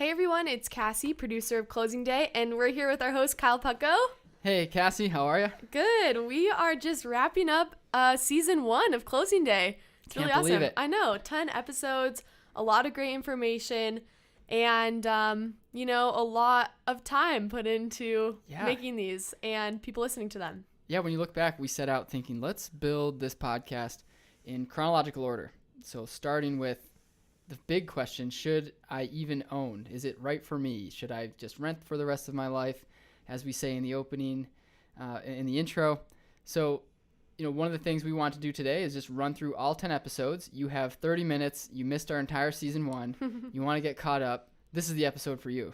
Hey everyone, it's Cassie, producer of Closing Day, and we're here with our host Kyle Pucko. Hey Cassie, how are you? Good. We are just wrapping up season 1 of Closing Day. It's really Can't believe awesome. it. I know, 10 episodes, a lot of great information, and a lot of time put into making these and people listening to them. Yeah, when you look back, we set out thinking, let's build this podcast in chronological order. So starting with the big question, should I even own? Is it right for me? Should I just rent for the rest of my life, as we say in the opening, in the intro? So, one of the things we want to do today is just run through all 10 episodes. You have 30 minutes. You missed our entire season 1. You want to get caught up. This is the episode for you.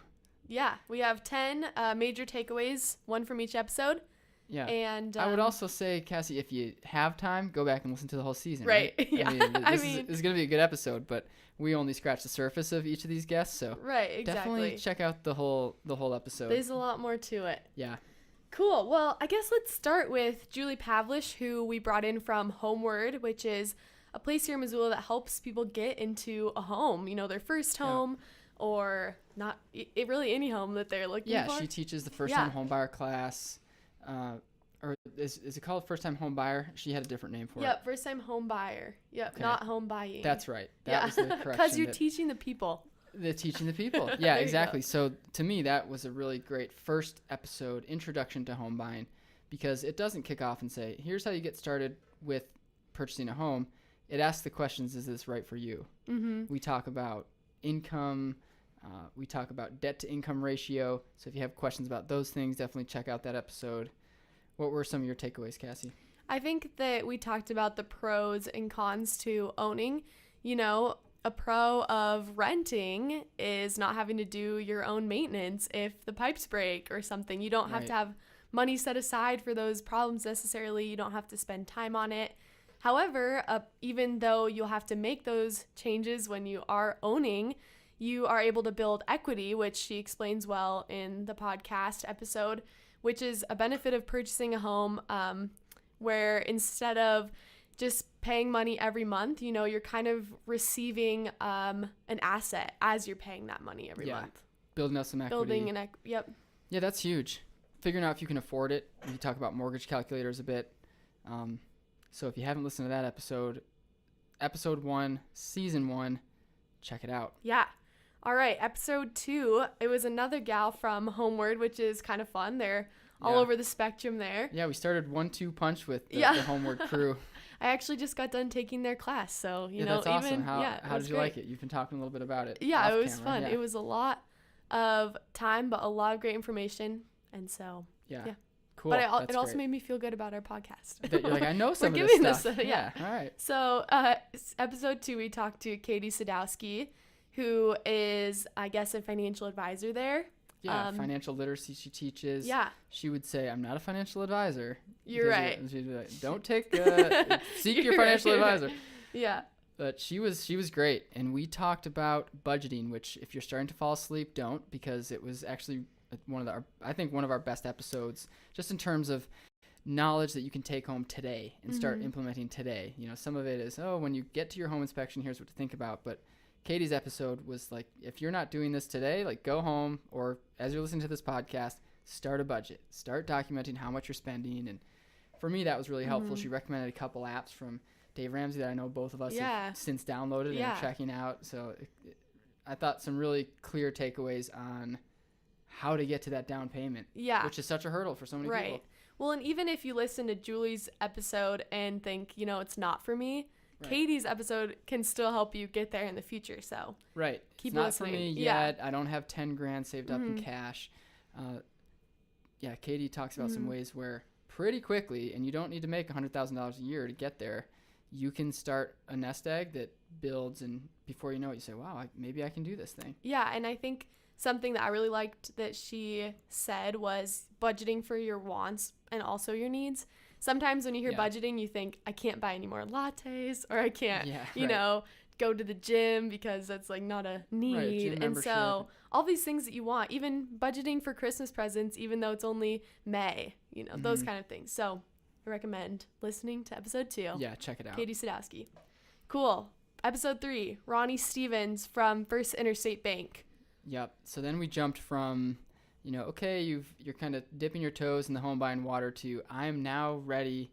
Yeah, we have 10 major takeaways, one from each episode. Yeah. And I would also say, Cassie, if you have time, go back and listen to the whole season. Right. Yeah. I mean, this is going to be a good episode, but we only scratched the surface of each of these guests, so right, exactly. Definitely check out the whole episode. There's a lot more to it. Yeah. Cool. Well, I guess let's start with Julie Pavlish, who we brought in from Homeward, which is a place here in Missoula that helps people get into a home, their first home or not really any home that they're looking for. Yeah, she teaches the first-time homebuyer class. Or is it called first-time home buyer? She had a different name for it. Yep, first-time home buyer. Yep, okay. Not home buying. That's right. That was the correction. Because you're teaching the people. They're teaching the people. Yeah, exactly. So to me, that was a really great first episode, introduction to home buying, because it doesn't kick off and say, here's how you get started with purchasing a home. It asks the questions, is this right for you? Mm-hmm. We talk about income. We talk about debt-to-income ratio. So if you have questions about those things, definitely check out that episode. What were some of your takeaways, Cassie? I think that we talked about the pros and cons to owning. A pro of renting is not having to do your own maintenance if the pipes break or something. You don't have to have money set aside for those problems necessarily. You don't have to spend time on it. However, even though you'll have to make those changes when you are owning, you are able to build equity, which she explains well in the podcast episode, which is a benefit of purchasing a home where instead of just paying money every month, you're kind of receiving an asset as you're paying that money every month. Building up some equity. Yep. Yeah, that's huge. Figuring out if you can afford it. We talk about mortgage calculators a bit. So if you haven't listened to that episode 1, season 1, check it out. Yeah. All right, episode 2, it was another gal from Homeward, which is kind of fun. They're all over the spectrum there. Yeah, we started 1-2 punch with the Homeward crew. I actually just got done taking their class, so, that's awesome. How did you like it? You've been talking a little bit about it. Yeah, it was fun. Yeah. It was a lot of time, but a lot of great information, and so, yeah. Cool. But it also made me feel good about our podcast. That you're like, I know some of this stuff. Yeah. All right. So, episode 2, we talked to Katie Sadowski, who is, I guess, a financial advisor there. Yeah, financial literacy she teaches. Yeah. She would say, I'm not a financial advisor. You're right. She'd be like, don't seek your financial advisor. Yeah. But she was great. And we talked about budgeting, which if you're starting to fall asleep, don't, because it was actually one of our best episodes, just in terms of knowledge that you can take home today and start implementing today. Some of it is, when you get to your home inspection, here's what to think about. But Katie's episode was like, if you're not doing this today, like go home, or as you're listening to this podcast, start a budget. Start documenting how much you're spending. And for me, that was really helpful. She recommended a couple apps from Dave Ramsey that I know both of us have since downloaded and are checking out. So I thought some really clear takeaways on how to get to that down payment, which is such a hurdle for so many people. Well, and even if you listen to Julie's episode and think, it's not for me, Katie's episode can still help you get there in the future. So keep listening. Not for me yet. I don't have 10 grand saved up in cash. Katie talks about some ways where pretty quickly, and you don't need to make $100,000 a year to get there, you can start a nest egg that builds, and before you know it, you say, wow, maybe I can do this thing. Yeah, and I think something that I really liked that she said was budgeting for your wants and also your needs. Sometimes when you hear budgeting, you think, I can't buy any more lattes, or I can't, go to the gym because that's like not a need. And so all these things that you want, even budgeting for Christmas presents, even though it's only May, those kind of things. So I recommend listening to episode 2. Yeah, check it out. Katie Sadowski. Cool. Episode 3, Ronnie Stevens from First Interstate Bank. Yep. So then we jumped from, okay, you're kind of dipping your toes in the home buying water to I'm now ready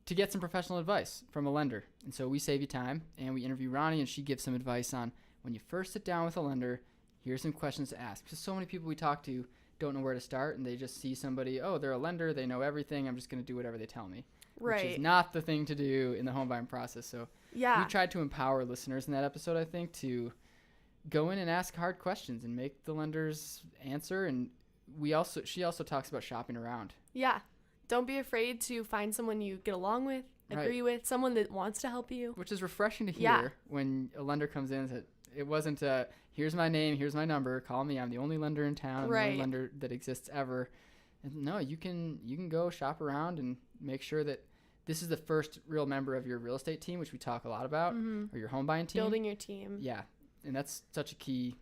to get some professional advice from a lender. And so we save you time, and we interview Ronnie, and she gives some advice on when you first sit down with a lender, here's some questions to ask. Because so many people we talk to don't know where to start, and they just see somebody, oh, they're a lender, they know everything, I'm just going to do whatever they tell me. Right. Which is not the thing to do in the home buying process. So we tried to empower listeners in that episode, I think, to go in and ask hard questions and make the lenders answer. And she also talks about shopping around. Yeah. Don't be afraid to find someone you get along with, agree with, someone that wants to help you. Which is refreshing to hear when a lender comes in and says, it wasn't here's my name, here's my number, call me, I'm the only lender in town, I'm the only lender that exists ever. And no, you can go shop around and make sure that this is the first real member of your real estate team, which we talk a lot about, or your home buying team. Building your team. Yeah. And that's such a key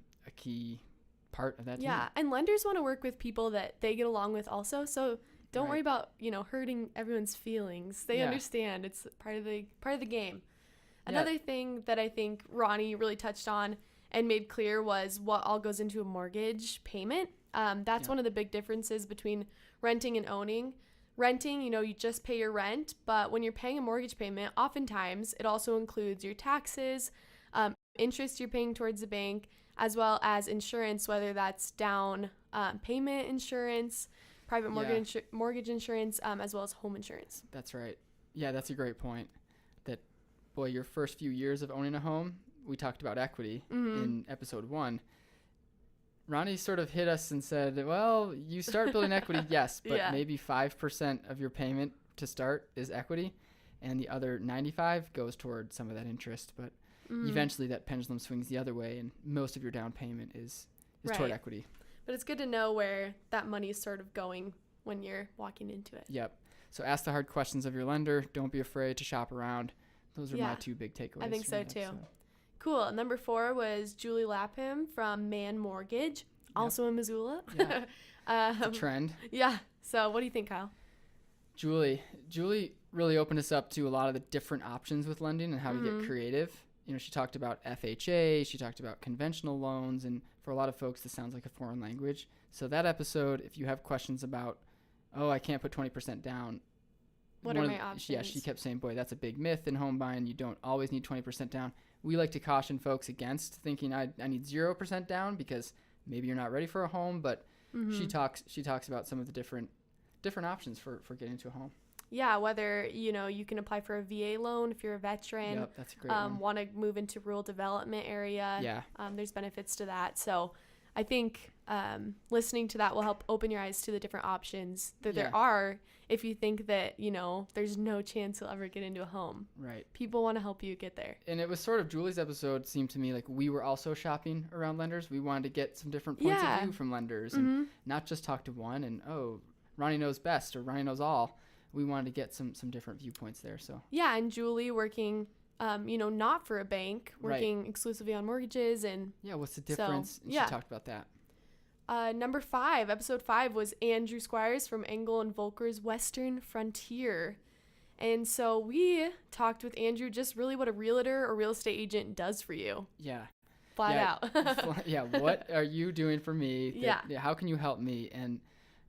part of that team. Yeah, and lenders want to work with people that they get along with also, so don't worry about, hurting everyone's feelings. They understand. It's part of the game. Another thing that I think Ronnie really touched on and made clear was what all goes into a mortgage payment. That's one of the big differences between renting and owning. Renting, you just pay your rent, but when you're paying a mortgage payment, oftentimes it also includes your taxes, interest you're paying towards the bank, as well as insurance, whether that's down payment insurance, private mortgage insurance, as well as home insurance. That's right. Yeah, that's a great point. That, boy, your first few years of owning a home, we talked about equity in episode 1. Ronnie sort of hit us and said, well, you start building equity, yes, but maybe 5% of your payment to start is equity, and the other 95 goes toward some of that interest. But eventually that pendulum swings the other way, and most of your down payment is toward equity. But it's good to know where that money is sort of going when you're walking into it. Yep. So ask the hard questions of your lender. Don't be afraid to shop around. Those are my 2 big takeaways. I think so too. Cool. Number 4 was Julie Lapham from Man Mortgage, also in Missoula. Yeah. It's a trend. Yeah. So what do you think, Kyle? Julie really opened us up to a lot of the different options with lending and how to get creative. She talked about FHA, she talked about conventional loans, and for a lot of folks, this sounds like a foreign language. So that episode, if you have questions about, I can't put 20% down. What are my options? Yeah, she kept saying, boy, that's a big myth in home buying. You don't always need 20% down. We like to caution folks against thinking I need 0% down because maybe you're not ready for a home, but she talks about some of the different options for getting into a home. Yeah, whether, you can apply for a VA loan if you're a veteran. Yep, that's a great one. Want to move into rural development area. Yeah. There's benefits to that. So I think listening to that will help open your eyes to the different options that there are if you think that, there's no chance you'll ever get into a home. Right. People want to help you get there. And it was sort of Julie's episode seemed to me like we were also shopping around lenders. We wanted to get some different points of view from lenders and not just talk to one and, Ronnie knows best or Ronnie knows all. We wanted to get some different viewpoints there. So yeah, and Julie working, not for a bank, working exclusively on mortgages and what's the difference? So, and she talked about that. Number 5, episode 5 was Andrew Squires from Engel and Volker's Western Frontier, and so we talked with Andrew just really what a realtor or real estate agent does for you. Yeah. Flat out. Yeah. What are you doing for me? How can you help me? And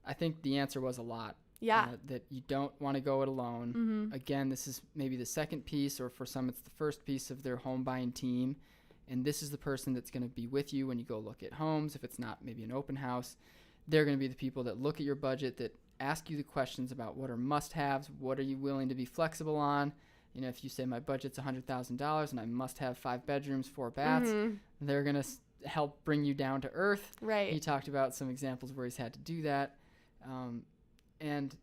I think the answer was a lot. Yeah. That you don't want to go it alone. Again, this is maybe the second piece, or for some, it's the first piece of their home buying team. And this is the person that's going to be with you when you go look at homes. If it's not maybe an open house, they're going to be the people that look at your budget, that ask you the questions about what are must-haves, what are you willing to be flexible on. If you say my budget's $100,000 and I must have 5 bedrooms, 4 baths, they're going to help bring you down to earth. Right. He talked about some examples where he's had to do that. And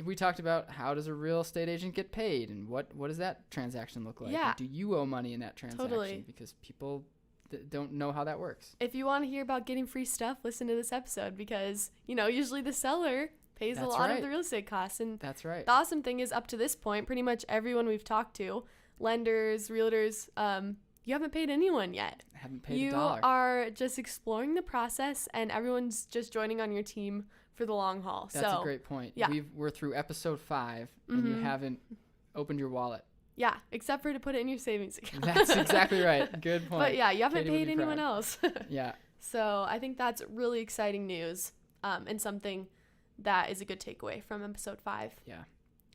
we talked about how does a real estate agent get paid and what does that transaction look like? Yeah. And do you owe money in that transaction? Totally. Because people don't know how that works. If you want to hear about getting free stuff, listen to this episode because, usually the seller pays a lot of the real estate costs. And that's right. The awesome thing is up to this point, pretty much everyone we've talked to, lenders, realtors, you haven't paid anyone yet. I haven't paid a dollar. You are just exploring the process and everyone's just joining on your team for the long haul. That's a great point. Yeah. We're through episode 5 and you haven't opened your wallet. Yeah, except for to put it in your savings account. That's exactly right. Good point. But yeah, you haven't paid anyone else. Yeah. So I think that's really exciting news, and something that is a good takeaway from episode 5. Yeah.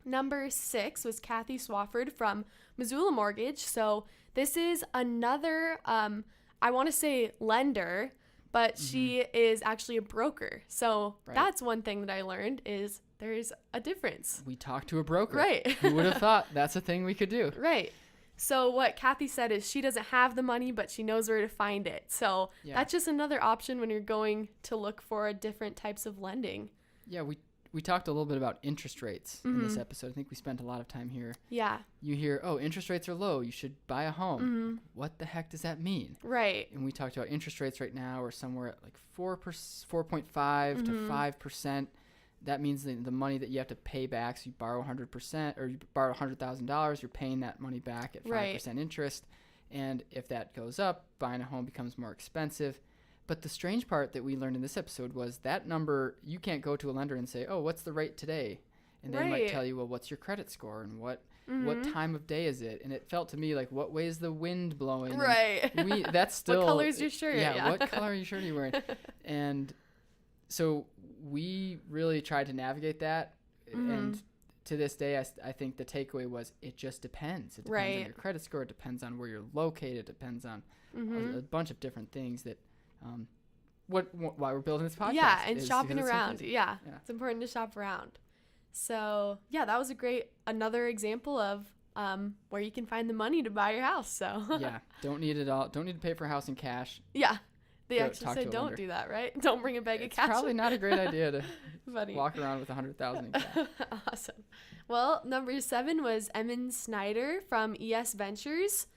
Number 6 was Kathy Swafford from Missoula Mortgage. So this is another, I want to say lender, but she is actually a broker. So that's one thing that I learned is there's a difference. We talked to a broker. Right. Who would have thought that's a thing we could do? Right. So what Kathy said is she doesn't have the money, but she knows where to find it. So that's just another option when you're going to look for different types of lending. Yeah, we talked a little bit about interest rates in this episode. I think we spent a lot of time here. Yeah. You hear, oh, interest rates are low, you should buy a home. What the heck does that mean? Right. And we talked about interest rates right now are somewhere at like 4.5 to 5%. That means the money that you have to pay back. So you borrow 100%, or you borrow $100,000, you're paying that money back at 5% interest. And if that goes up, buying a home becomes more expensive. But the strange part that we learned in this episode was that number, you can't go to a lender and say, oh, what's the rate today? And they might tell you, well, what's your credit score and what time of day is it? And it felt to me like, what way is the wind blowing? Right. That's still. What color is your shirt? Yeah, what color are your shirt are you wearing? And so we really tried to navigate that. And to this day, I think the takeaway was it just depends. It depends on your credit score. It depends on where you're located. It depends on a bunch of different things that why we're building this podcast. Yeah, and shopping around. Yeah, it's important to shop around. So yeah, that was another example of where you can find the money to buy your house. So yeah, don't need it all. Don't need to pay for a house in cash. Yeah, they actually say don't do that, right? Don't bring a bag of cash. It's probably not a great idea to walk around with $100,000 in cash. Awesome. Well, number 7 was Emin Snyder from ES Ventures,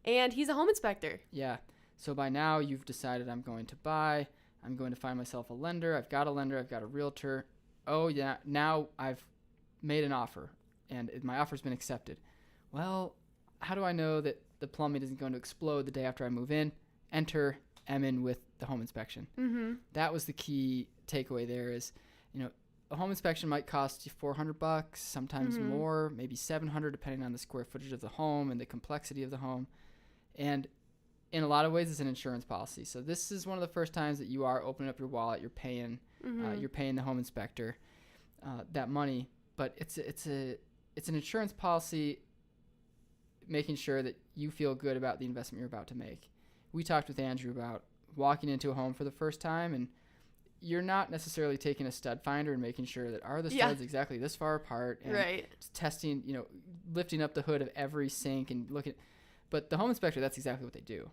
and he's a home inspector. Yeah. So by now you've decided I'm going to find myself a lender. I've got a lender. I've got a realtor. Oh yeah. Now I've made an offer and my offer's been accepted. Well, how do I know that the plumbing isn't going to explode the day after I move in? Enter Emin with the home inspection. That was the key takeaway there is, a home inspection might cost you $400, sometimes more, maybe $700, depending on the square footage of the home and the complexity of the home. And in a lot of ways, it's an insurance policy. So this is one of the first times that you are opening up your wallet. You're paying the home inspector that money, but it's an insurance policy, making sure that you feel good about the investment you're about to make. We talked with Andrew about walking into a home for the first time, and you're not necessarily taking a stud finder and making sure that are the studs exactly this far apart, and testing, lifting up the hood of every sink and looking. But the home inspector, that's exactly what they do.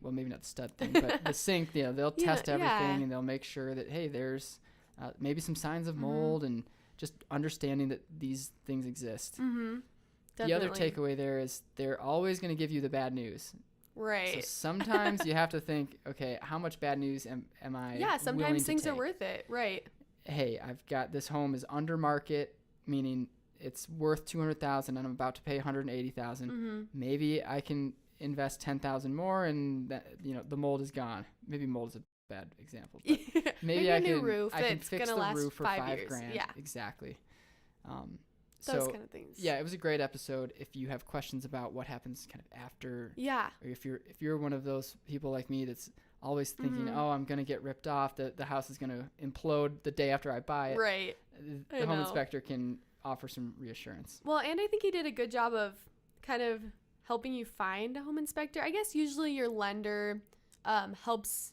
Well, maybe not the stud thing, but the sink, they'll test everything and they'll make sure that, hey, there's maybe some signs of mold and just understanding that these things exist. The other takeaway there is they're always going to give you the bad news. Right. So sometimes you have to think, okay, how much bad news am I Yeah, sometimes things are worth it. Right. Hey, I've got this home is under market, meaning it's worth $200,000 and I'm about to pay $180,000. Maybe I can invest $10,000 more and that, the mold is gone. Maybe mold is a bad example. But maybe I can fix the roof for $5,000. Yeah. Exactly. Those kind of things. Yeah, it was a great episode. If you have questions about what happens kind of after, or if you're one of those people like me that's always thinking, oh, I'm gonna get ripped off, the house is gonna implode the day after I buy it. Right. The home inspector can offer some reassurance. Well, and I think he did a good job of kind of helping you find a home inspector. I guess usually your lender helps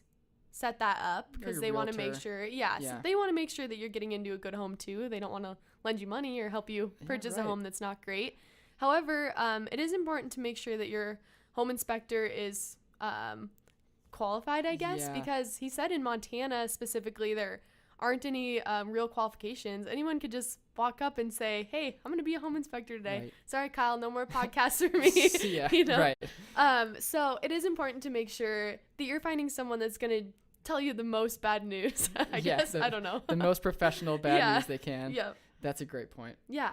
set that up because they want to make sure. So they want to make sure that you're getting into a good home too. They don't want to lend you money or help you purchase a home that's not great. However, it is important to make sure that your home inspector is qualified, I guess, because he said in Montana specifically there aren't any real qualifications. Anyone could just walk up and say, hey, I'm going to be a home inspector today. Right. Sorry, Kyle, no more podcasts for me. Right. So it is important to make sure that you're finding someone that's going to tell you the most bad news. I guess. I don't know. The most professional bad news they can. Yep. That's a great point. Yeah.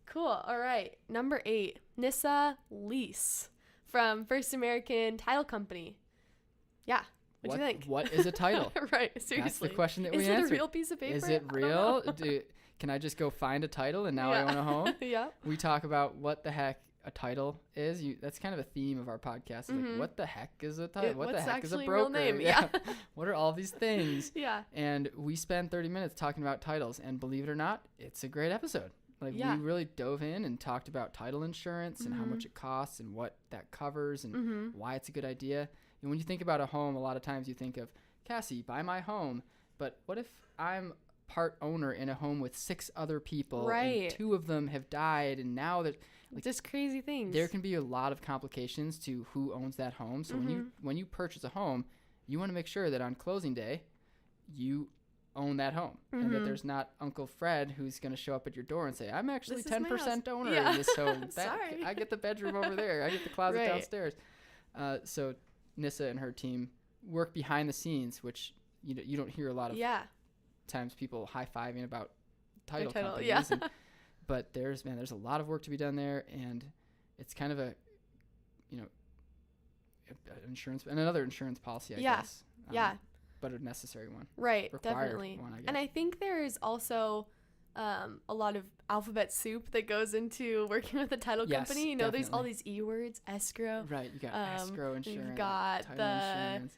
Cool. All right. Number 8, Nissa Lease from First American Title Company. Yeah. What do you think? What is a title? Right. Seriously. That's the question that we answered. Is it a real piece of paper? Is it real? Can I just go find a title and now I own a home? Yeah. We talk about what the heck a title is. That's kind of a theme of our podcast. Like, what the heck is a title? What the what's heck is a actually broker? real name? Yeah. What are all these things? Yeah. And we spend 30 minutes talking about titles, and believe it or not, it's a great episode. Like, Yeah. we really dove in and talked about title insurance and how much it costs and what that covers and why it's a good idea. And when you think about a home, a lot of times you think of, Cassie, buy my home. But what if I'm part owner in a home with 6 other people, and 2 of them have died, and now that just crazy things. There can be a lot of complications to who owns that home. So when you purchase a home, you want to make sure that on closing day, you own that home, and that there's not Uncle Fred who's going to show up at your door and say, "I'm actually 10% owner in this home. Sorry. I get the bedroom over there. I get the closet downstairs." So Nissa and her team work behind the scenes, which you don't hear a lot of times people high-fiving about title companies. But there's a lot of work to be done there, and it's kind of a another insurance policy, I guess. But a necessary one. Right, Required definitely. one, I guess. And I think there's also a lot of alphabet soup that goes into working with a title company. You know, there's all these E-words, escrow. Right, you got escrow insurance, you've got title insurance.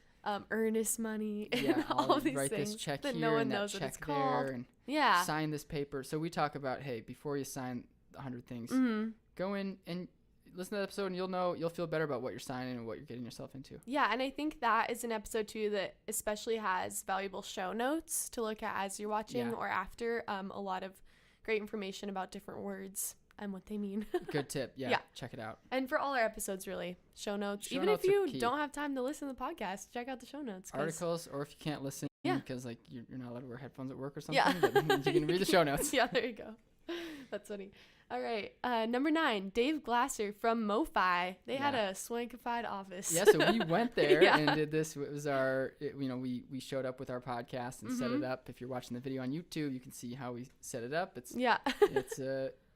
Earnest money, and all of these write things this check that here no one and knows that what check it's called. there, and sign this paper. So we talk about, hey, before you sign 100 things, go in and listen to that episode, and you'll feel better about what you're signing and what you're getting yourself into. Yeah, and I think that is an episode too that especially has valuable show notes to look at as you're watching or after. A lot of great information about different words and what they mean. Good tip. Yeah, check it out. And for all our episodes, really, show notes. Even if you don't have time to listen to the podcast, check out the show notes. Articles, or if you can't listen because like you're not allowed to wear headphones at work or something, then you can read the show notes. Yeah, there you go. That's funny. All right. Number 9, Dave Glasser from MoFi. They had a swankified office. Yeah, so we went there and did this. It was we showed up with our podcast and set it up. If you're watching the video on YouTube, you can see how we set it up.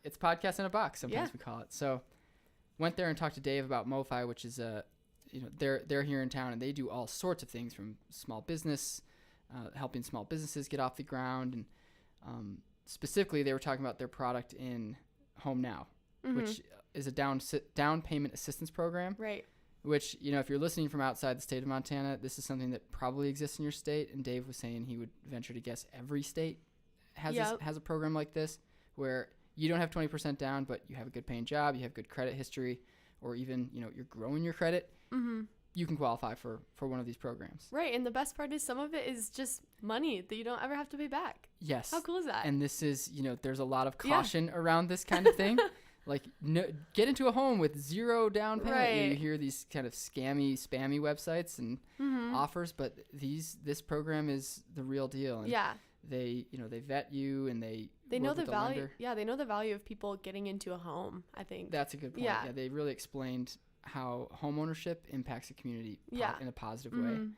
It's podcast in a box, sometimes we call it. So went there and talked to Dave about MoFi, which is they're here in town, and they do all sorts of things from small business, helping small businesses get off the ground, and specifically they were talking about their product in Home Now, which is a down payment assistance program. Right. Which, if you're listening from outside the state of Montana, this is something that probably exists in your state. And Dave was saying he would venture to guess every state has a program like this, where you don't have 20% down, but you have a good paying job, you have good credit history, or even, you're growing your credit. You can qualify for one of these programs. Right. And the best part is some of it is just money that you don't ever have to pay back. Yes. How cool is that? And this is, there's a lot of caution around this kind of thing. Like, get into a home with 0 down payment. Right. You hear these kind of spammy websites and offers, but this program is the real deal. And they vet you, and they know the value. Lender. Yeah, they know the value of people getting into a home, I think. That's a good point. Yeah, they really explained how home ownership impacts the community in a positive way.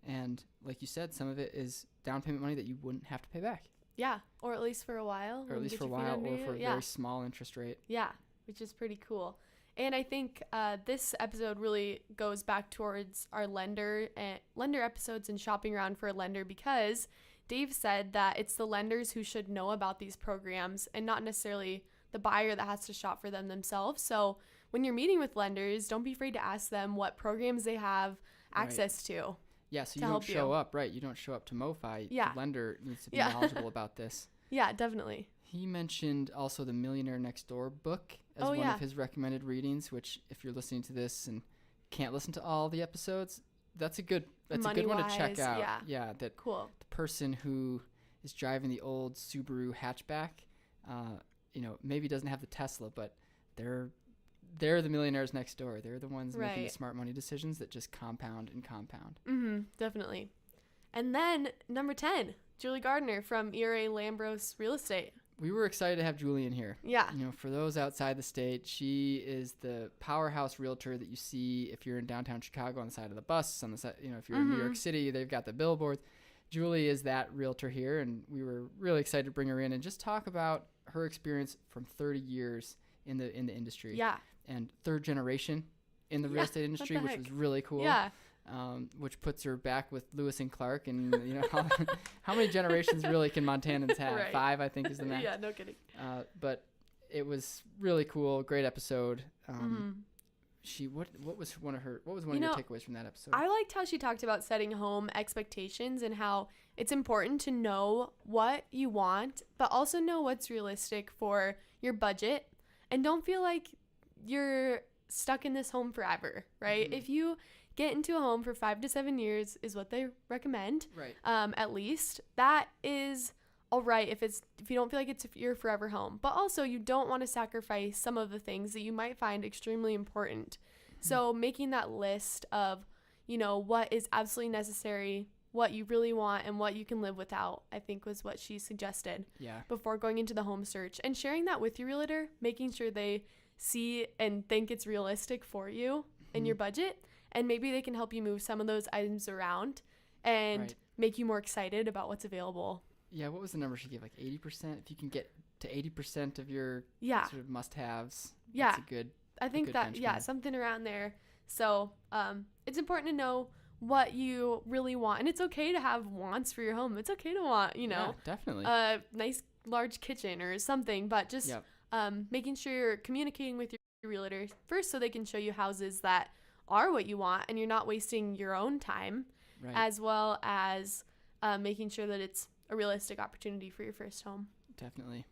And like you said, some of it is down payment money that you wouldn't have to pay back. Yeah, or at least for a while. Or for a very small interest rate. Yeah, which is pretty cool. And I think this episode really goes back towards our lender episodes and shopping around for a lender, because Dave said that it's the lenders who should know about these programs and not necessarily the buyer that has to shop for them themselves. So when you're meeting with lenders, don't be afraid to ask them what programs they have access to. Yeah, so you don't show up, right? You don't show up to MoFi. Yeah. The lender needs to be knowledgeable about this. Yeah, definitely. He mentioned also the Millionaire Next Door book as one of his recommended readings, which if you're listening to this and can't listen to all the episodes, that's a good one to check out. Yeah, that cool. The person who is driving the old Subaru hatchback, maybe doesn't have the Tesla, but they're the millionaires next door. They're the ones making the smart money decisions that just compound and compound. Definitely. And then number 10, Julie Gardner from ERA Lambros Real Estate. We were excited to have Julie in here. Yeah. For those outside the state, she is the powerhouse realtor that you see if you're in downtown Chicago on the side of the bus, on the side, if you're in New York City, they've got the billboards. Julie is that realtor here, and we were really excited to bring her in and just talk about her experience from 30 years in the industry. Yeah. And 3rd generation in the real estate industry, which was really cool. Yeah. Which puts her back with Lewis and Clark, and how many generations really can Montanans have? Right. 5, I think, is the max. Yeah, no kidding. But it was really cool. Great episode. Mhm. What was one of your takeaways from that episode? I liked how she talked about setting home expectations and how it's important to know what you want, but also know what's realistic for your budget, and don't feel like you're stuck in this home forever, right? Mhm. If you get into a home for 5 to 7 years is what they recommend, Right. at least, that is all right if you don't feel like it's your forever home, but also you don't want to sacrifice some of the things that you might find extremely important. So making that list of, what is absolutely necessary, what you really want, and what you can live without, I think was what she suggested Yeah. before going into the home search, and sharing that with your realtor, making sure they see and think it's realistic for you and your budget, and maybe they can help you move some of those items around and Right. make you more excited about what's available. Yeah, what was the number she gave? Like 80%? If you can get to 80% of your Yeah. sort of must-haves, Yeah. that's a good. I think good that, benchmark. something around there. So it's important to know what you really want. And it's okay to have wants for your home. It's okay to want, Yeah, definitely. a nice large kitchen or something. But just Yep. making sure you're communicating with your realtor first so they can show you houses that are what you want and you're not wasting your own time, Right. as well as making sure that it's a realistic opportunity for your first home. Definitely.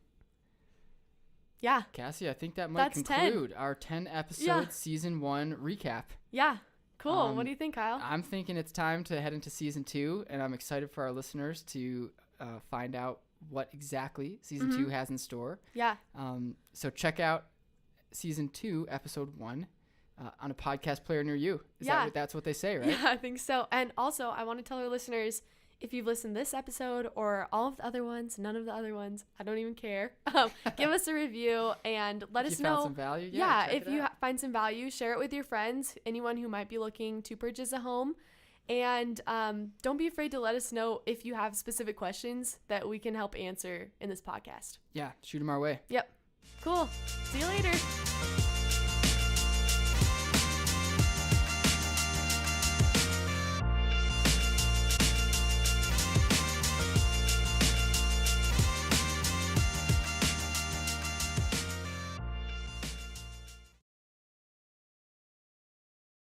Yeah. Cassie, I think that might That's 10. conclude our 10 episode Yeah. season 1 recap. Yeah. Cool. What Um, do you think, Kyle? I'm thinking it's time to head into season 2, and I'm excited for our listeners to find out what exactly season 2 has in store. Yeah. So check out season 2, episode 1 on a podcast player near you. That's what they say, right? Yeah, I think so. And also, I want to tell our listeners, if you've listened to this episode or all of the other ones, none of the other ones, I don't even care. Give us a review and let If us you know. found some value, check if it you out. find some value, share it with your friends, anyone who might be looking to purchase a home. And don't be afraid to let us know if you have specific questions that we can help answer in this podcast. Yeah, shoot them our way. Yep. Cool. See you later.